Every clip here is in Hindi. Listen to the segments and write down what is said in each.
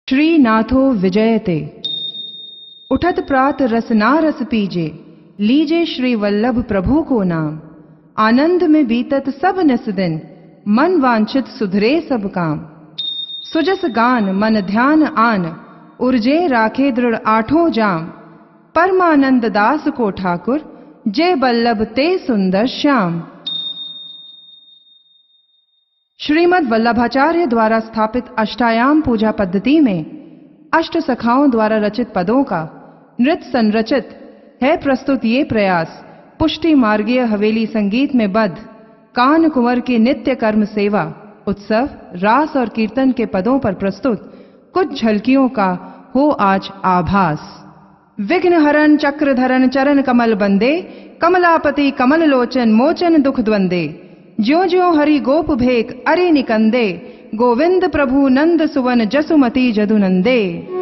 श्रीनाथो विजयते। उठत प्रात रसना रस पीजे, लीजे श्री वल्लभ प्रभु को नाम। आनंद में बीतत सब निस दिन, मन वांछित सुधरे सब काम। सुजस गान मन ध्यान आन, उर्जे राखे दृढ़ आठों जाम। परमानंद दास को ठाकुर, जय बल्लभ ते सुंदर श्याम। श्रीमद् वल्लभाचार्य द्वारा स्थापित अष्टायाम पूजा पद्धति में अष्ट सखाओं द्वारा रचित पदों का नृत्य संरचित है प्रस्तुत ये प्रयास पुष्टि मार्गीय हवेली संगीत में बद्ध कान कुंवर की नित्य कर्म सेवा उत्सव रास और कीर्तन के पदों पर प्रस्तुत कुछ झलकियों का हो आज आभास। विघ्न हरण चक्रधरन चरण कमल बंदे, कमलापति कमल लोचन मोचन दुख द्वंदे। ज्यो ज्यो हरि गोप भेक अरि निकंदे, गोविंद प्रभु नंद सुवन जसुमति जदुनंदे।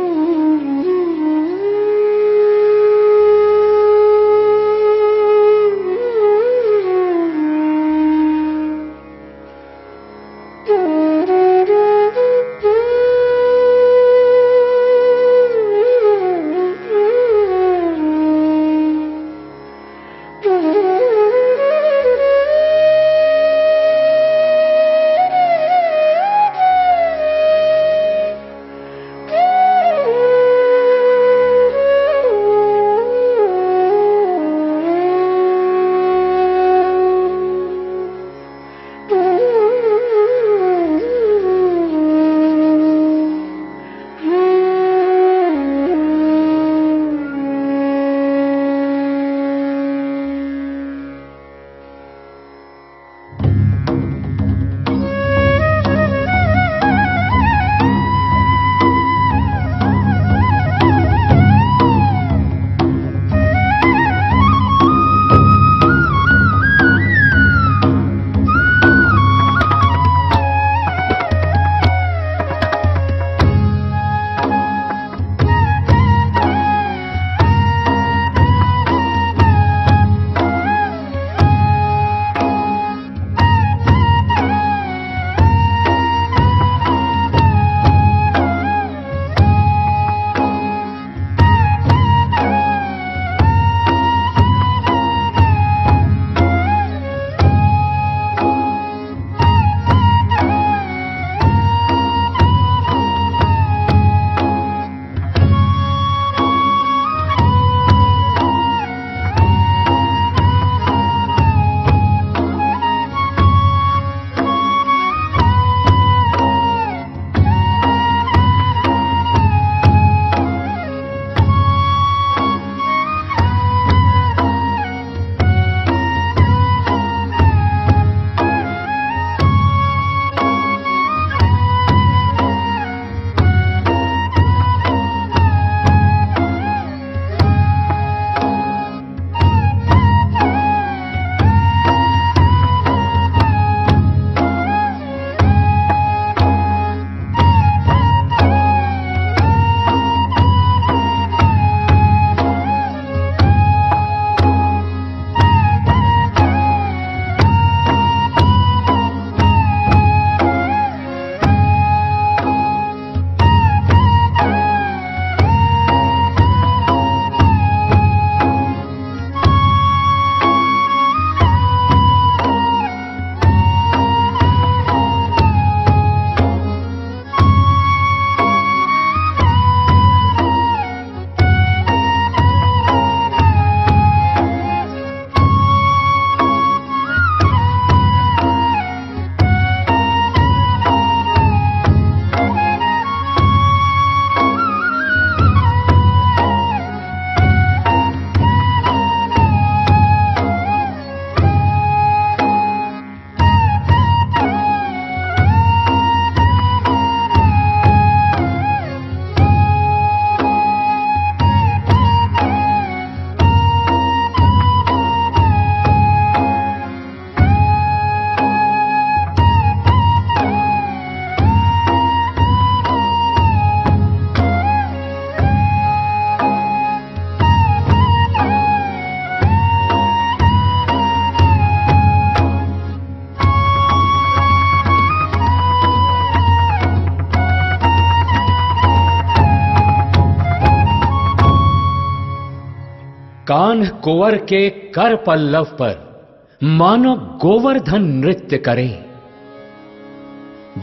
कान्ह कुंवर के कर पल्लव पर मानो गोवर्धन नृत्य करे।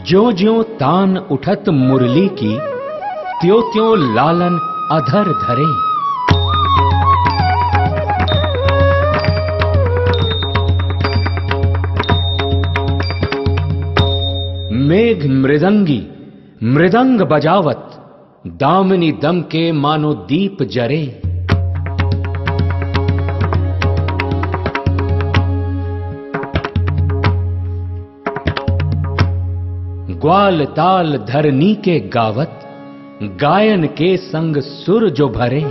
ज्यों ज्यों तान उठत मुरली की, त्यों त्यों लालन अधर धरे। मेघ मृदंगी मृदंग बजावत, दामिनी दम के मानो दीप जरे। ग्वाल ताल धरनी के गावत, गायन के संग सुर जो भरे।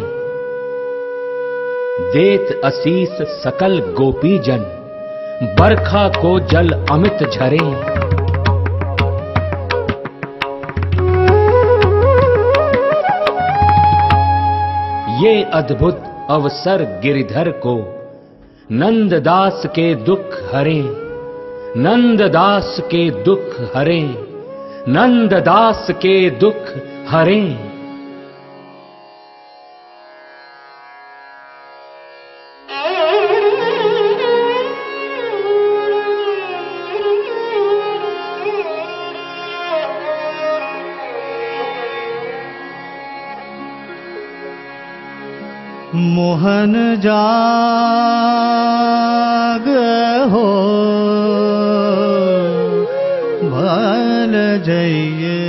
देत असीस सकल गोपी जन, बरखा को जल अमित झरे। ये अद्भुत अवसर गिरिधर को, नंददास के दुख हरे। नंददास के दुख हरे, नंददास के दुख हरे। मोहन जाग हो भल जइए।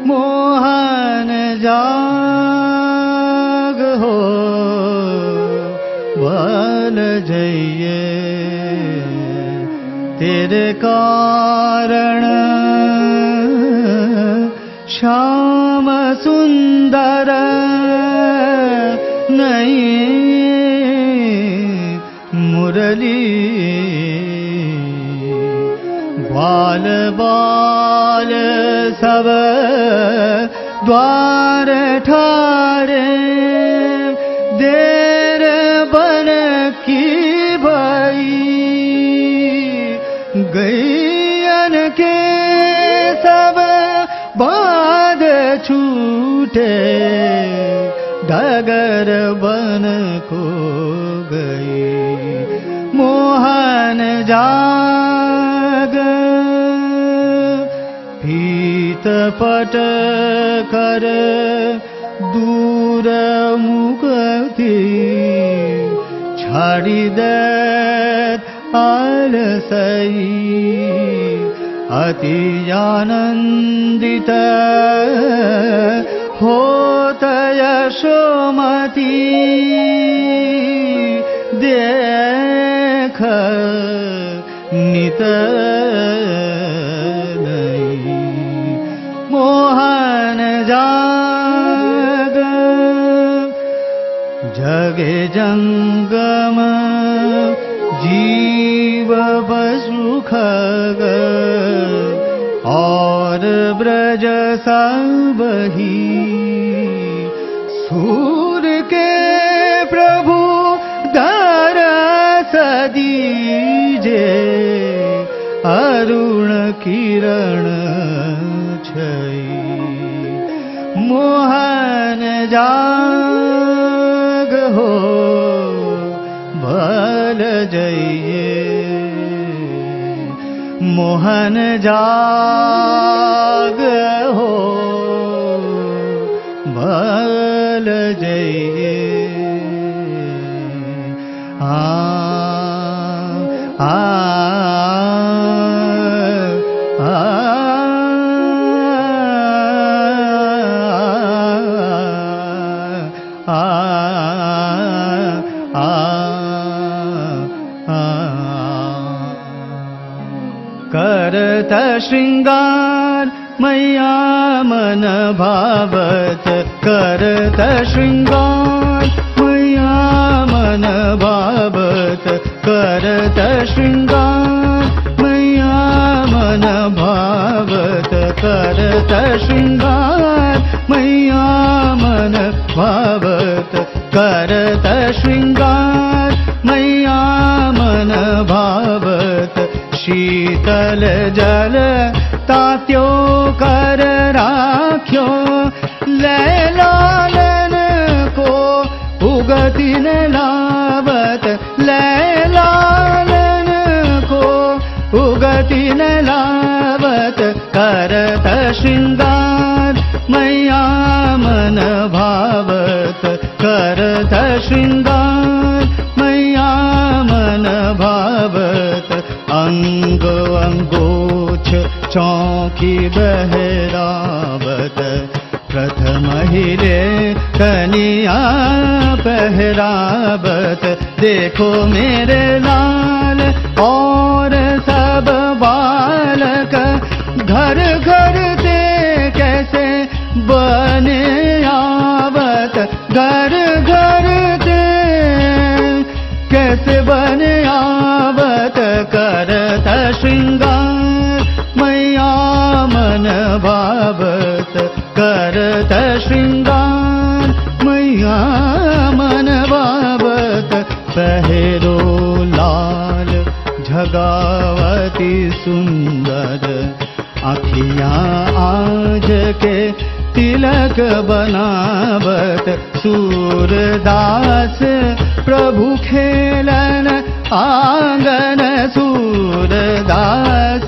मोहन जाग हो भल जइए। तेरे कारण श्याम सुंदर नहीं मुरली। बाल बाल सब द्वार ठारे। देर बन की भई गैयन के सब बाध छूटे। डगर बन को गई मोहन जाग। पीत पट कर दूर मुक्ति छाड़ी देत आलसई। अति आनंदित होत यशोमती। देख नित नहीं मोहन जाग। जगे जंगम जीव पशु खग और ब्रज सबही। सूर के प्रभु दरस दीजे। अरुण किरण छई मोहन जाग हो भल जइए। मोहन जाग हो भल जइए। आ आ करत श्रृंगार मैया मन भावत। करत श्रृंगार मैया मन भावत। करत श्रृंगार मैया मन भावत। करत श्रृंगार मैया मन भावत। करत श्रृंगार मैया मन भावत। शीतल जल तात्यो कर राख्यो। ले लालन को श्रृंगार मैया मन भावत करत श्रृंगार मैया मन भावत अंग अंगोछ चौकी बहरावत प्रथम हिले कनिया पहरावत देखो मेरे लाल और सब बालक घर घर से कैसे बने आवत घर घर से कैसे बने आवत करत श्रृंगार मैया मन भावत करत श्रृंगार मैया मन भावत पहरो लाल झगावती सुंदर आँखियाँ आज के तिलक बनावत सूरदास प्रभु खेलन आंगन सूरदास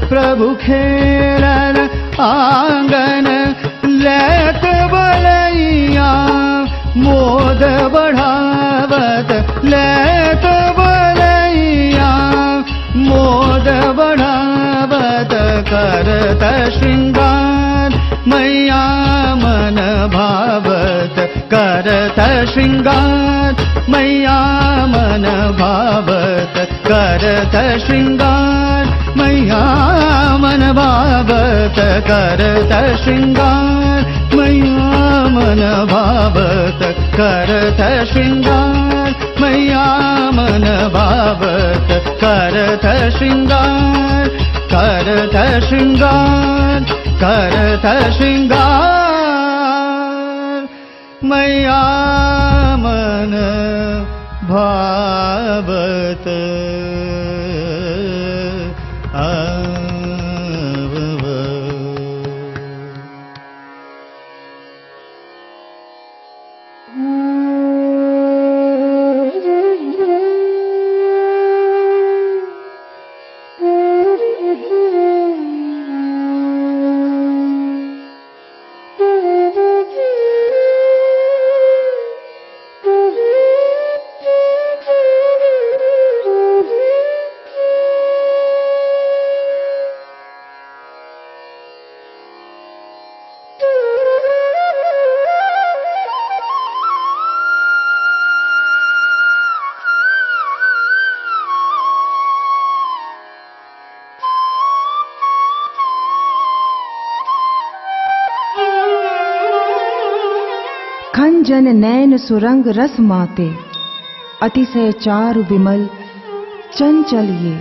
प्रभु खेलन आंगन लेत बलैया मोद बढ़ावत लेत बलैया मोद बढ़ावत करत श्रृंगार मैया मन भावत करत श्रृंगार मैया मन भावत करत श्रृंगार मैया मन भावत करत श्रृंगार मैया मन भावत करत श्रृंगार मैया मन भावत करत श्रृंगार करत श्रृंगार करत श्रृंगार मैया मन भावत खंजन नैन सुरंग रस माते अतिशय चारु विमल चंचल ये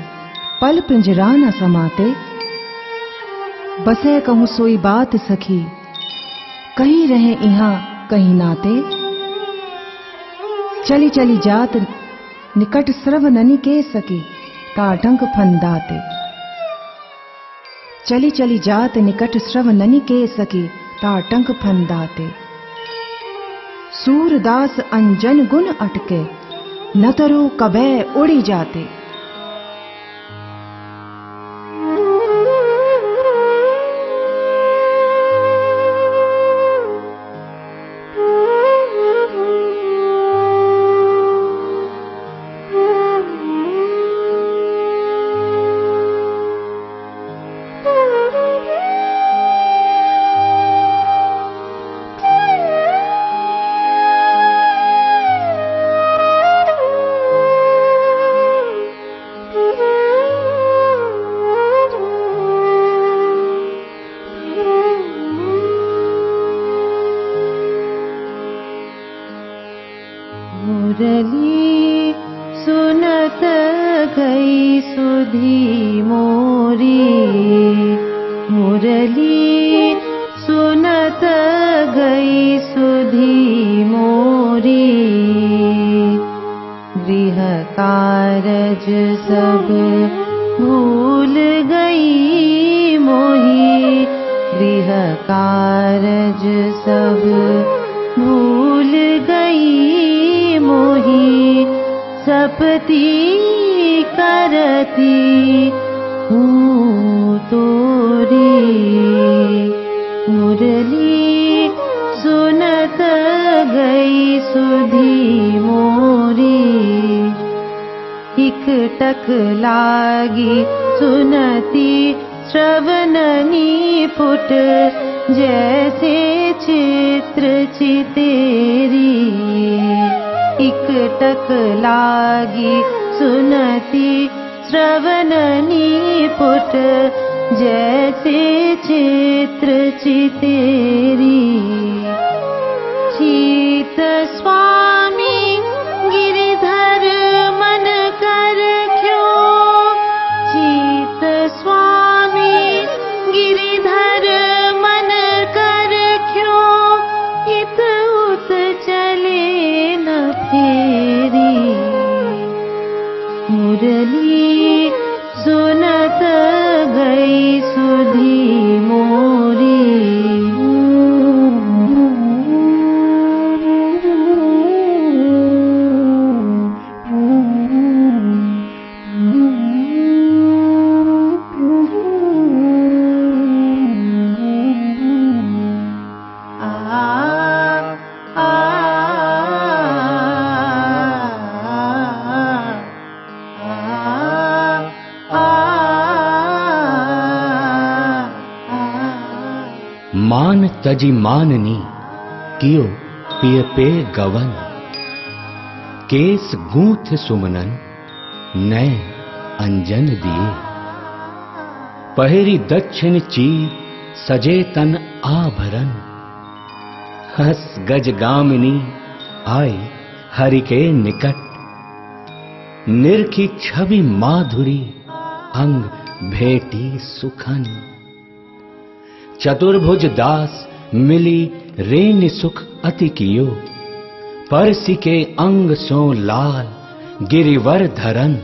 पल पिंजरा न समाते बसे कहूँ सोई बात सखी कहीं रहे इहाँ कहीं नाते चली चली जात निकट स्रव ननी के सकी ताटंक फंदाते चली चली जात निकट स्रव ननी के सकी ताटंक फंदाते सूरदास अंजन गुण अटके न तरो कबे उड़ी जाते मुरली सुनत गई सुधी मोरी मुरली सुनत गई सुधी मोरी गृह कारज सब भूल गई मोही गृह कारज सब भूल गई मोही सपती करती हूँ तोरी गई सुधी मोरी, इकटक लागी सुनती श्रवणनी पुट, जैसे चित्र चितेरी। इकटक लागी सुनती श्रवणनी पुट, जैसे चित्र चितेरी। चीत स्वामी गिरिधर मन कर क्यों, चीत स्वामी गिरिधर मन कर क्यों, इत उत चले न फेरी। मुरली सुनत गई सुधी मोरी, मान तजी माननी कियो पिय पे गवन, केस गूंथ सुमनन नय अंजन दिए। पहरी दक्षिण चीर सजे तन आभरण, हस गज गामिनी आई हरि के निकट। निर्खी छवि माधुरी अंग भेटी सुखन, चतुर्भुज दास मिली रेन सुख अति कियो। परसी के अंग सो लाल गिरिवर धरन,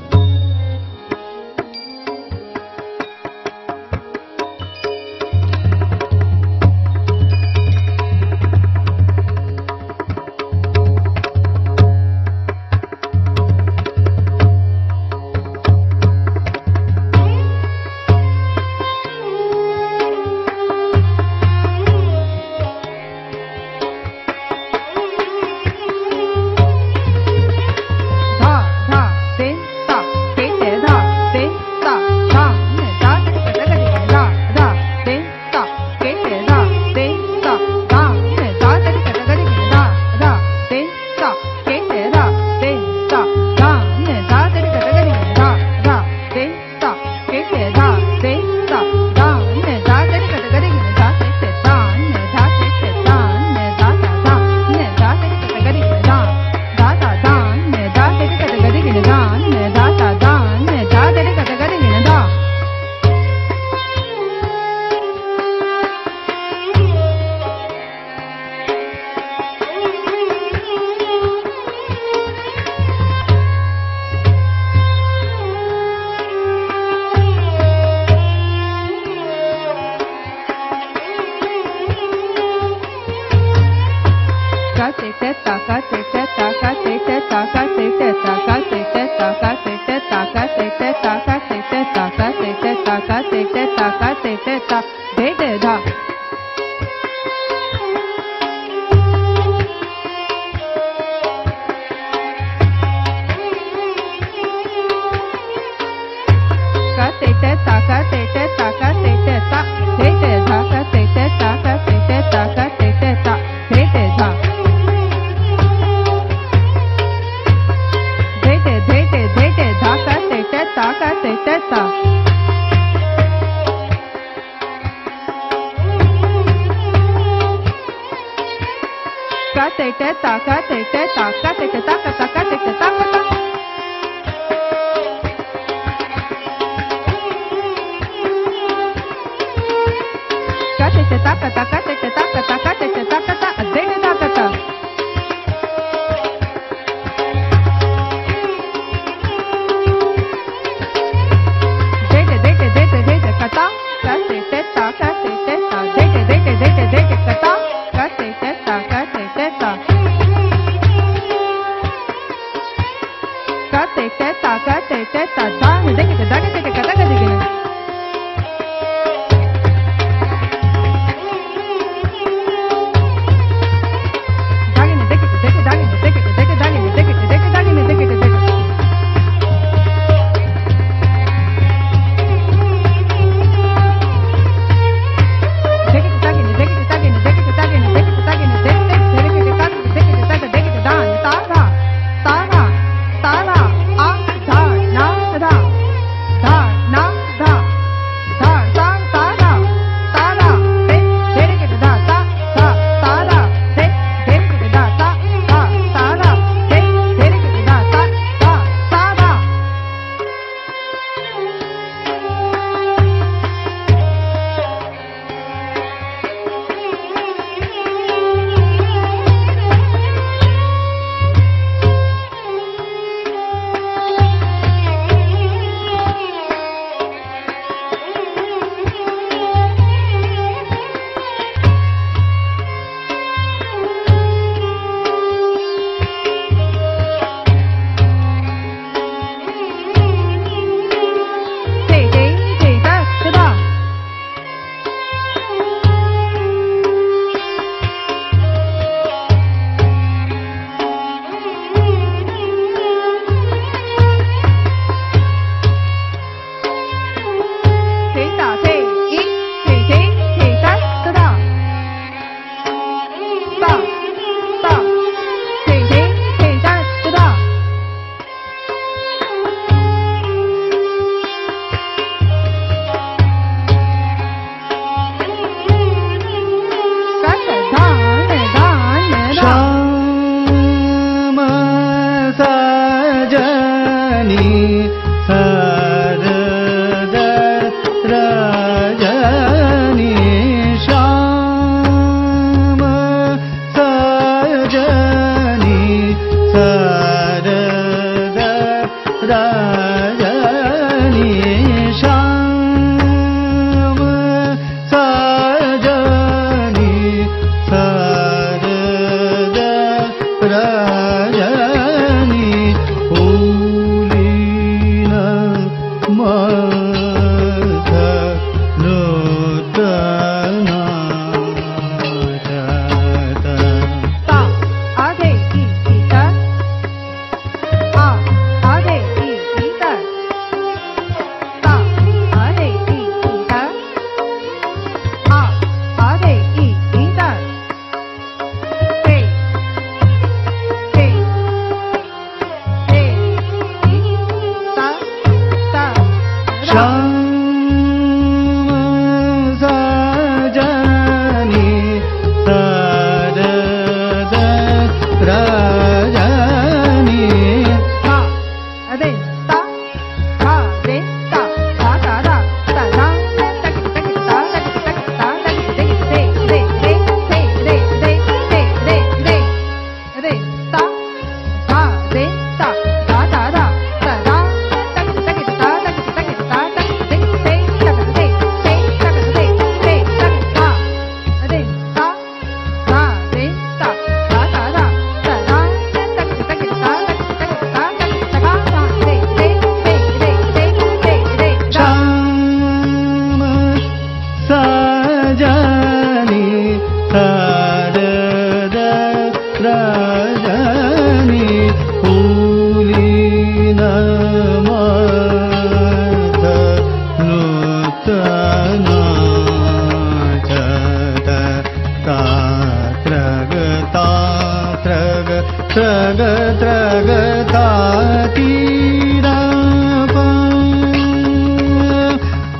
त्रग त्रग तातीरा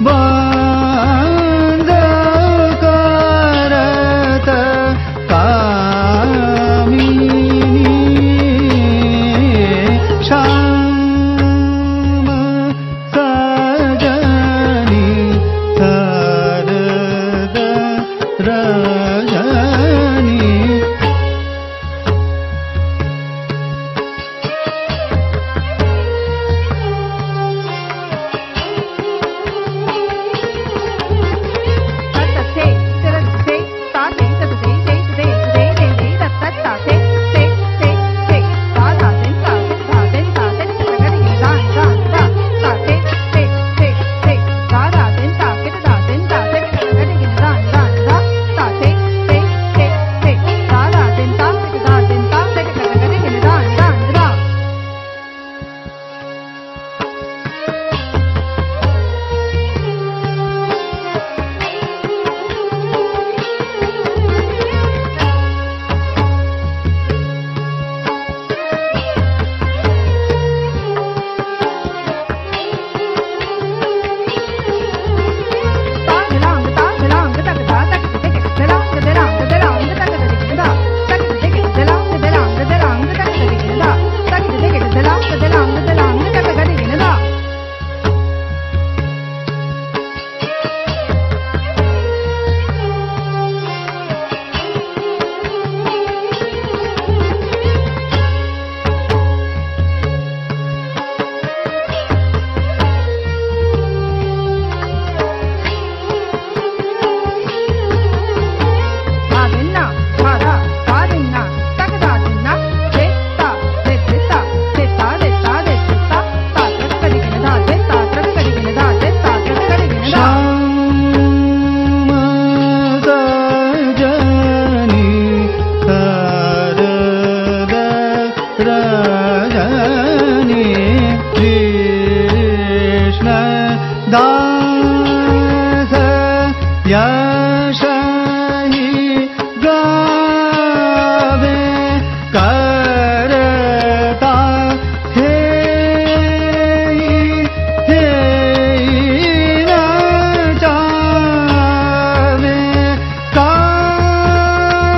बंद करत कामिनी श्याम सजनी सरद रजनी दास यशहि गावे करता हे न जावे कांकृति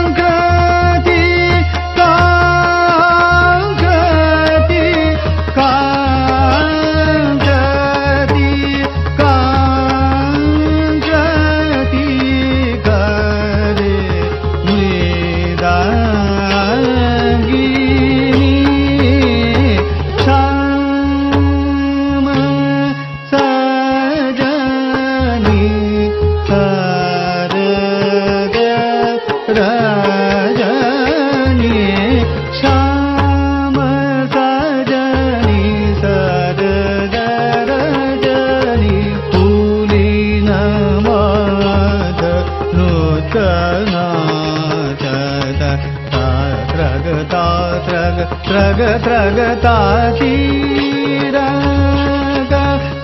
त्रगता तीरग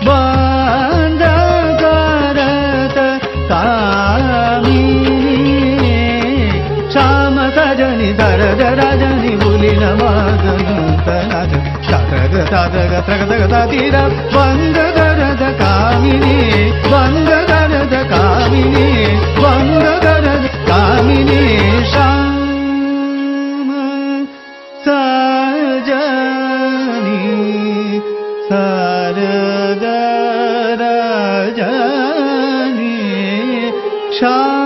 बंद करत कामिनी श्याम सजनी दरद रजनी बुली नमगनुतनाथ त्रगता तीर बंद करत कामिनी बंद करत कामिनी बंद करत कामिनी श्याम सजनी सरद रजनी श्याम।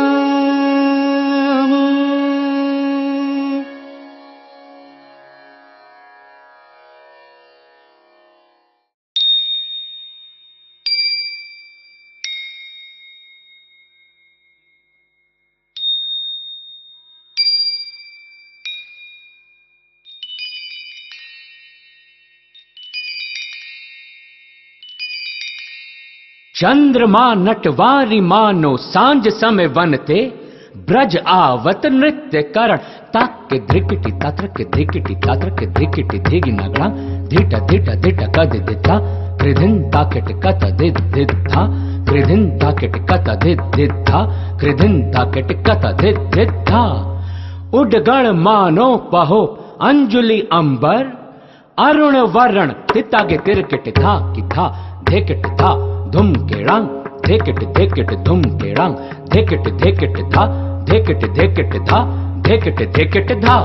चंद्रमा नटवारी मानो सांझ समय वनते ब्रज आवत नृत्य करण ताक ध्रिकटी तात्रक ध्रिकटी तात्रक ध्रिकटी धिग नगड़ा धिट धिट धिट कद दिथा कृधिन ताकट कत दिद दिथा कृधिन ताकट कत दिद दिथा कृधिन ताकट कत दिद दिथा उडगण मानो पहो अंजुलि अंबर अरुण वरण तितागे तिरकिट था कि था धेकिट था धुम केड़ांग धेकिट धेकिट धुम केड़ांग धेकिट धेकिट था धेकिट धेकिट था धेकिट धेकिट था।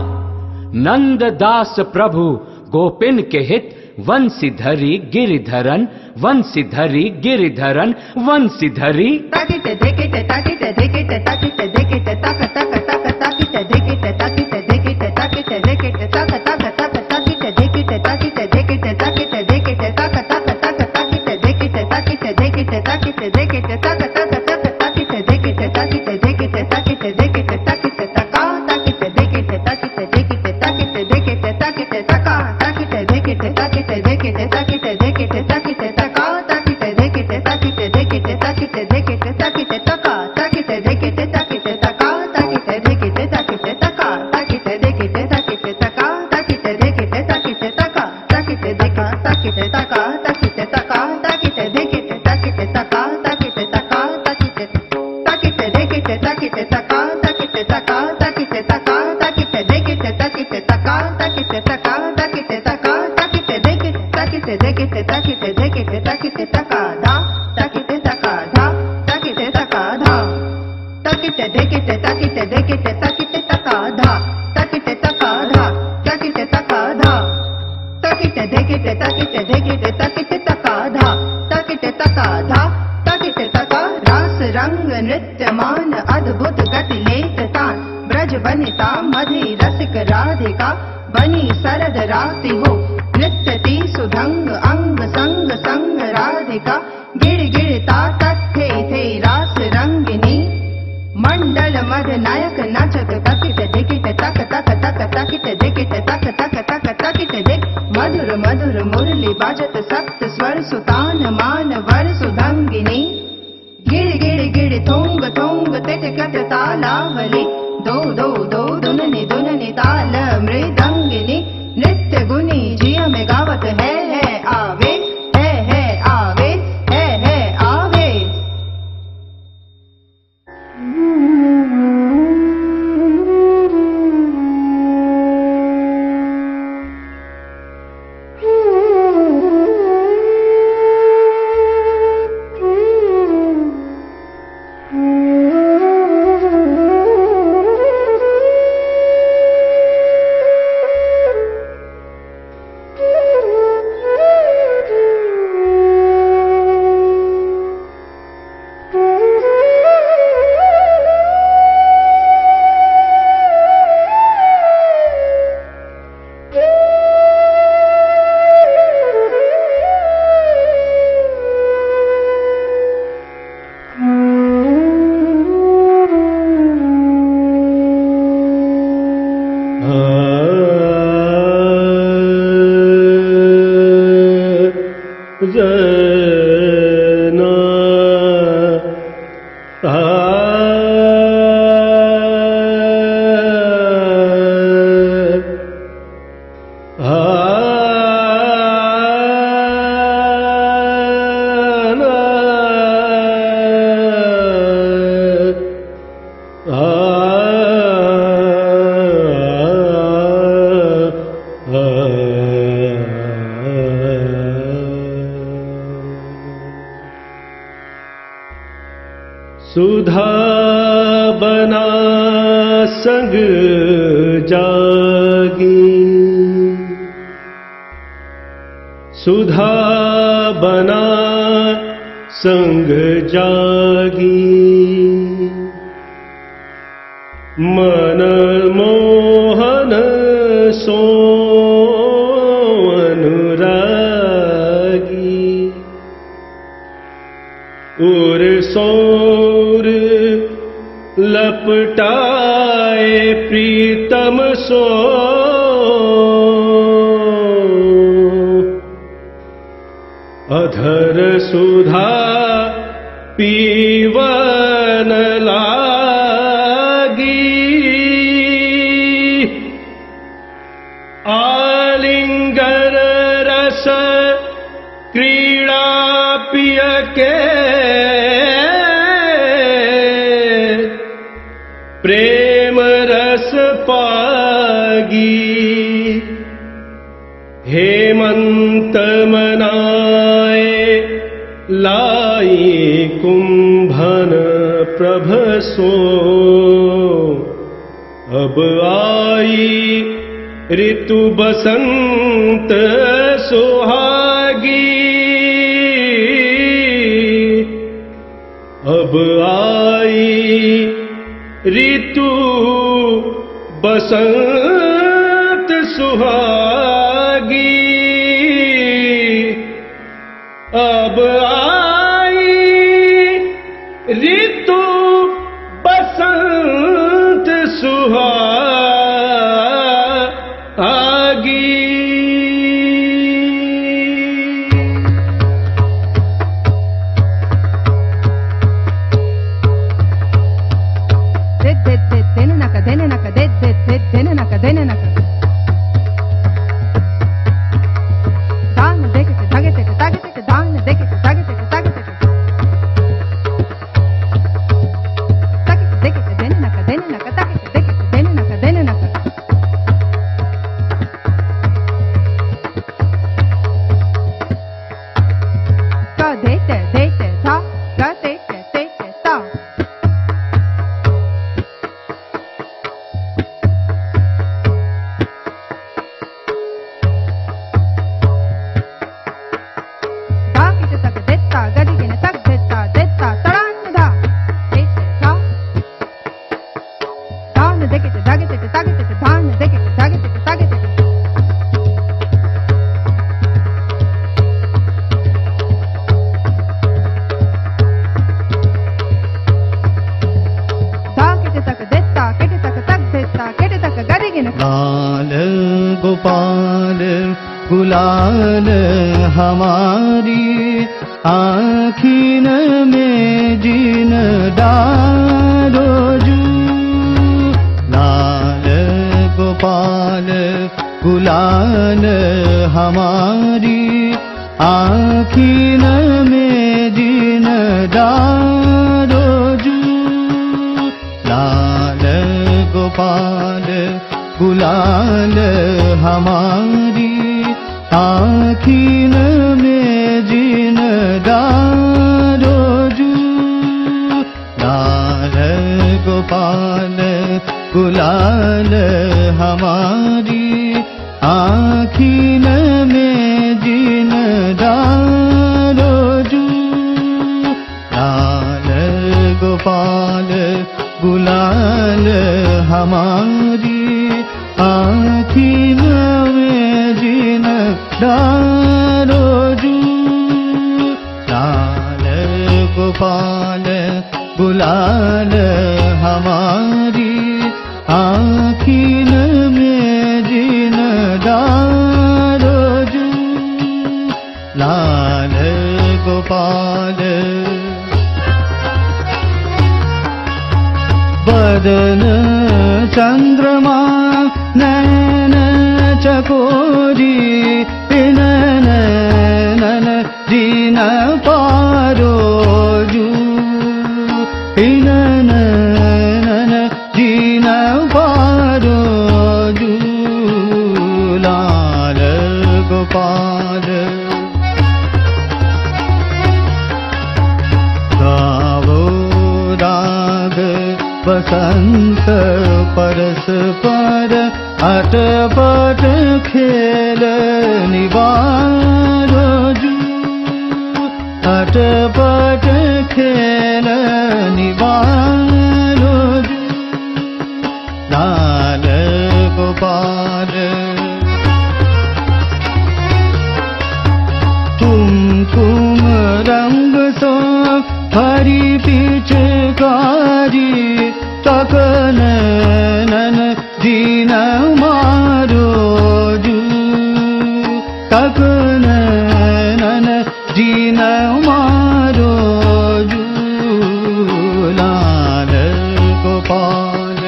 नंद दास प्रभु गोपिन के हित वंशीधरी गिरिधरन वंशीधरी गिरिधरन वंशीधरी ताकिट धेकिट ताकिट धेकिट ताकिट धेकिट ताक ताक ताक ताकिट धेकिट ताकिट धेकिट ताकिट धेकिट ताक ताक ताक ताकिट धेकिट ताकिट धेकिट ताकिट धेकिट ताक ताक ताक ताकिट धेकिट ताकिट धेकिट ताकिट धेकिट ताक ताक ताक ताकिट धेकिट ताकिट धेकिट ताकिट धेकिट ताकिट तका ताकिट धेकिट ताकिट धेकिट ताकिट धेकिट ताकिट तका ताकिट धेकिट ताकिट धेकिट ताकिट धेकिट ताकिट तका ताकिट धेकिट ताकिट धेकिट ताकिट धेकिट ताकिट तका ताकिट धेकिट ताकिट तका ताकिट धेकिट ताकिट तका ताकिट धेकिट ताकिट तका ताकिट धेकिट ताकिट तका ताकिट देखा ताकिट तका ताकिट तका ताकिट धेकिट ताकिट तका ताकिट तका ताकिट ताकिट धेकिट ताकिट तका ताकिट तका ताकिट तका ताकिट धेकिट ताकिट तका ताकिट तका ताकिट तका ताकिट धेकिट ताकिट धेकिट ताकिट धेकिट ताकिट तका धा ताकिट तका धा ताकिट तका धा ताकिट धेकिट ताकिट धेकिट ताकिट तका धा ताकिट तका धा ताकिट तका धा ताकिट धेकिट ताकिट धेकिट ताकिट तका धा ताकिट तका धा ताकिट तका रास रंग नृत्यमान अद्भुत गति लेत तान ब्रज बनिता मधि रसिक राधिका बनी सरद राति हो नृत्यति सुधंग अंग संग संग राधिका गिड़ गिड़ता तथे थे रास रंगिनी मंडल मद नायक नाचत तकिट धिकिट तक तक तक तकिट धिकिट तक तक तक तकिट धिक मधुर मधुर मुरली बाजत सप्त स्वर सुतान मान वर सुधंगिनी गिड़ गिड़ गिड़ थोंग थोंग तिटकत तालावली दो दो दो दुननी दुननी ताल मृदंगिनी नृत्य गुनी जिया में गावत है आवे है आवे है आवे। सुधा बना संग जागी सुधा बना संग जागी मन मोहन सो अनुरागी उर सौर लपटाए प्रीतम सो अधर सुधा पीवन लागी आलिंगर रस क्रीड़ा पिय के प्रेम रस रस पागी। हेमंत मनाए लाई कुंभन प्रभ सो। अब आई ऋतु बसंत सुहागी। अब आई ऋतु बसंत सुहागी। अब आई ऋतु बसंत सुहागी। लाल गोपाल गुलाल हमारी आँखीन में जिन डारो जू। लाल गोपाल गुलाल हमारी आँखीन में जिन डारो जू। लाल गोपाल गुलाल हमारी आँखीन में जिन डारो जू। लाल गोपाल गुलाल हमारी आँखीन में जिन डारो जू। लाल गोपाल गुलाल हमारी आँखीन में जिन डारो जू। लाल गोपाल गुलाल हमारी आँखीन में जिन डारो जू। लाल गोपाल बदन चंद्रमा नैन चकोरी नैन जीन पारो जू। नैन जीन पारो जू। लाल गोपाल गावो राग बसंत परस पर अटपट खेल निवारो जू। अटपट खेल निवारो जू। लाल गोपाल कुमकुम रंग सो हरी पिचकारी तकन नन जीन मारो जू। तकन नन जीन मारो जू। लाल गोपाल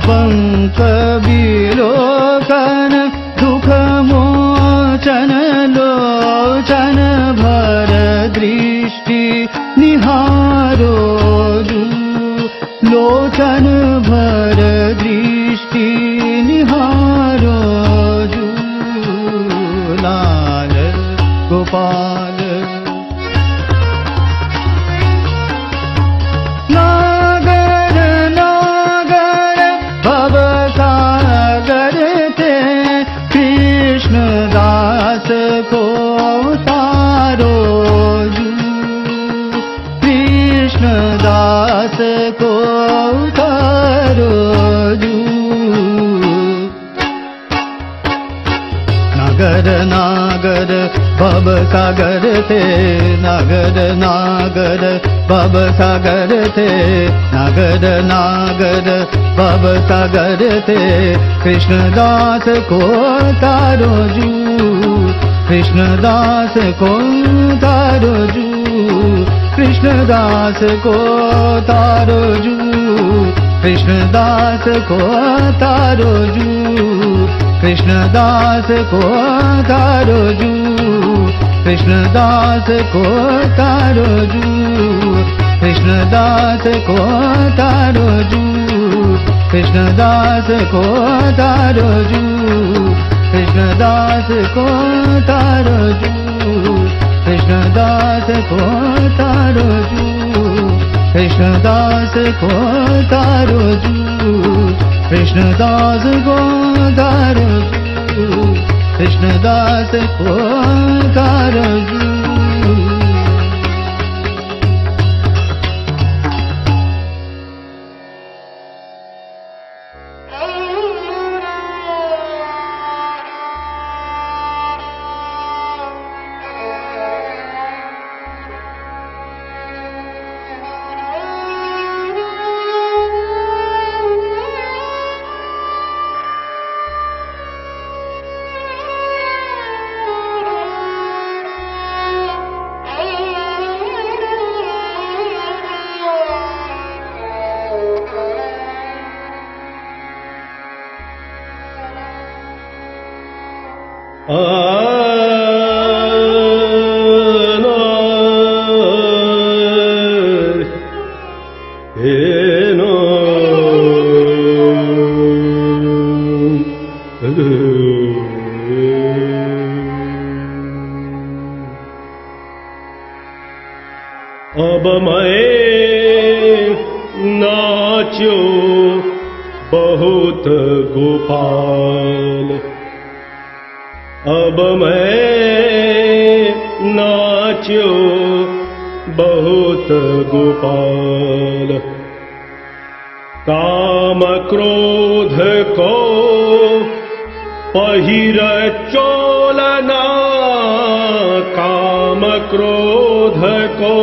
पंक विलोकन दुख मोचन लोचन भर दृष्टि निहारो जू। लोचन भर दृष्टि निहारो जू लाल गोपाल नागर नागर भव सागर थे कृष्ण दास को तारो जू कृष्ण दास को तारो जू नागर नागर भव सागर थे नागर नागर भव सागर थे नागर नागर भव सागर थे कृष्ण दास को तारो जू कृष्ण दास को तारो जू कृष्ण दास को तारो जू कृष्ण दास को तारो जू कृष्ण दास को तारो जू कृष्ण दास को तारो जू कृष्ण दास को तारो जू कृष्ण दास को तारो जू कृष्ण दास को तारो जू कृष्ण दास को तारो जू कृष्ण दास को तारो जू कृष्ण दास को तारो जू कृष्ण दास को तारो जू अब मैं नाचो बहुत गोपाल अब मैं नाचो बहुत गोपाल काम क्रोध को पहिर चोलना काम क्रोध को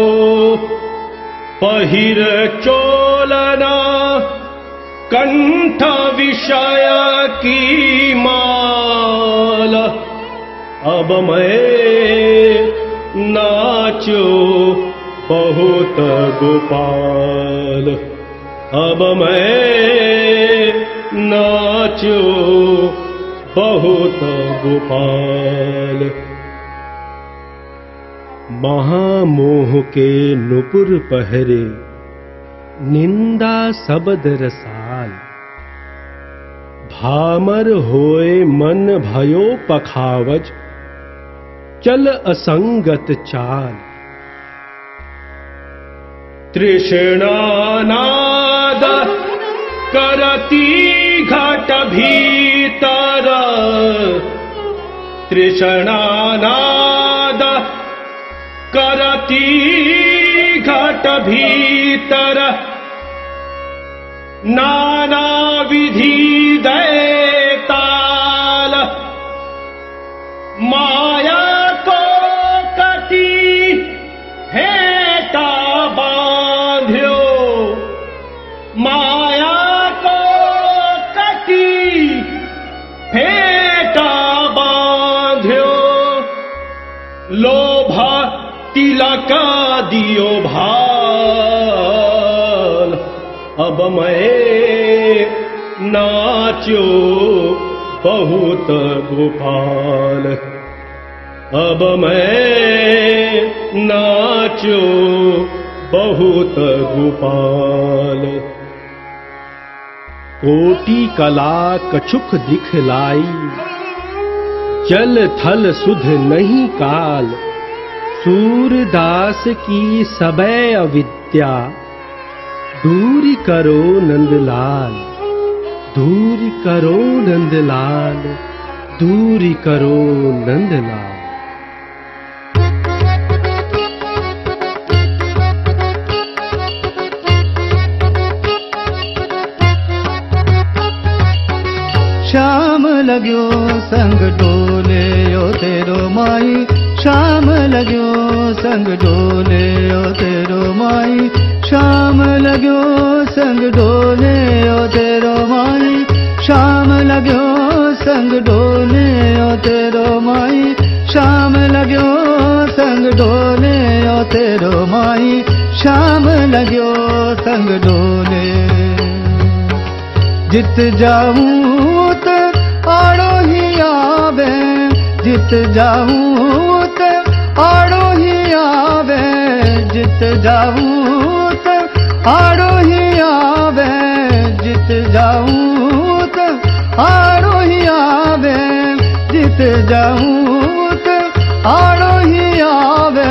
पहिर चोलना कंठ विषय की माल अब मैं नाचो बहुत गोपाल अब मैं नाचो बहुत गोपाल महामोह के नुपुर पहरे निंदा शब्द रसाल भामर होए मन भयो पखावज चल असंगत चाल तृष्णानाद करती घट भीतर तृष्णानाद करती घट भीतर नाना विधि दैताल माया को कटी हेटा बांध्यो माया को कटी हेटा बांध्यो लोभ तिलक दियो भाल अब मैं नाचो बहुत गोपाल अब मैं नाचो बहुत गोपाल कोटि कला कछुक दिखलाई, जल थल सुध नहीं काल, सूरदास की सबे अविद्या, दूर करो नंदलाल, दूर करो नंदलाल, दूर करो नंदलाल। श्याम लग्यो संग डोले ओ तेरो माई, श्याम लग्यो संग डोले ओ तेरो माई, श्याम लग्यो संग डोले ओ तेरो माई, श्याम लग्यो संग डोले ओ तेरो माई, श्याम लग्यो संग डोले ओ तेरो माई, श्याम लग्यो संग डोले। जित जाऊं त आड़ो ही आवे, जित जाऊं त आड़ो ही आवे, जित जाऊं त आड़ो ही आवे, जित जाऊं त आड़ो ही आवे, जित जाऊं त आड़ो ही आवे।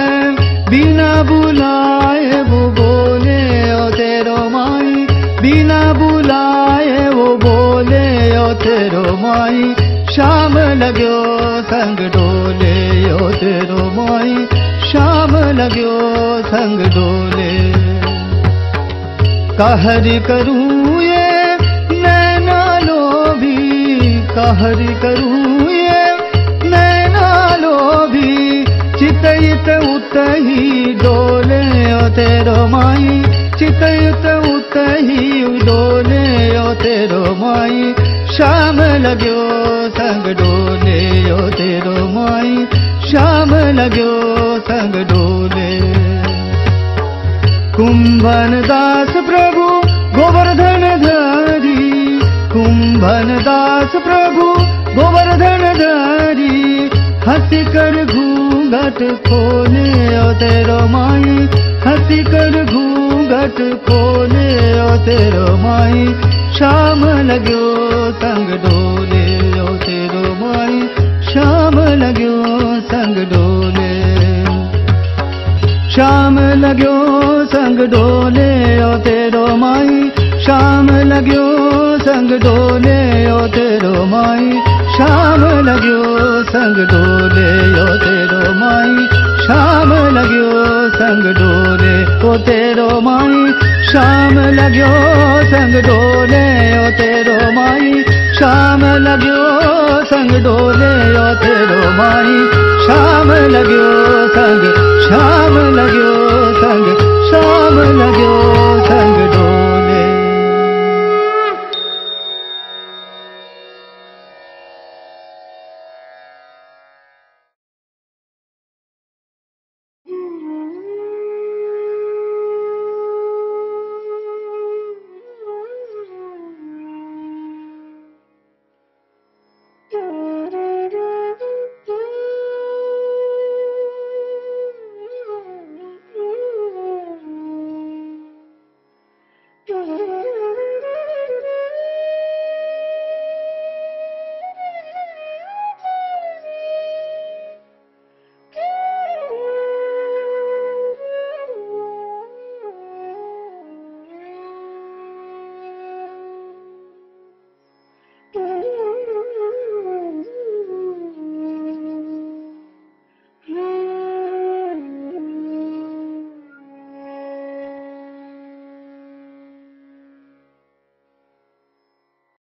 बिना बुलाए वो बोले ओ तेरो माई, बिना बुलाए वो बोले ओ तेरो माई, श्याम लग्यो संग डोले ओ तेरो माई, श्याम लग्यो संग डोले। कहरी करूं ये नैना लोभी, कहरी करूं ये नैना लोभी, चितैत उतही डोले ओ तेरो माई, चितैत उतही डोले ओ तेरो माई, श्याम लग्यो संग डोले ओ तेरो माई, श्याम लग्यो संग डोले। कुंभन दास प्रभु गोवर्धन धारी, कुंभन दास प्रभु गोवर्धन धारी, हंसी कर घूंघट खोले ओ तेरो माई, हंसी कर घूंघट खोले ओ तेरो माई, श्याम लग्यो संग डोले ओ तेरो माई, श्याम लग्यो संग डोले। श्याम लग्यो संग डोले ओ तेरो माई, श्याम लग्यो संग डोले ओ तेरो माई, श्याम लग्यो संग डोले ओ तेरो माई, श्याम लग्यो संग डोले ओ तेरो माई, श्याम लग्यो संग डोले ओ तेरो माई, श्याम लग्यो संग डोले ओ तेरो माई, श्याम लग्यो संग, श्याम लग्यो संग, श्याम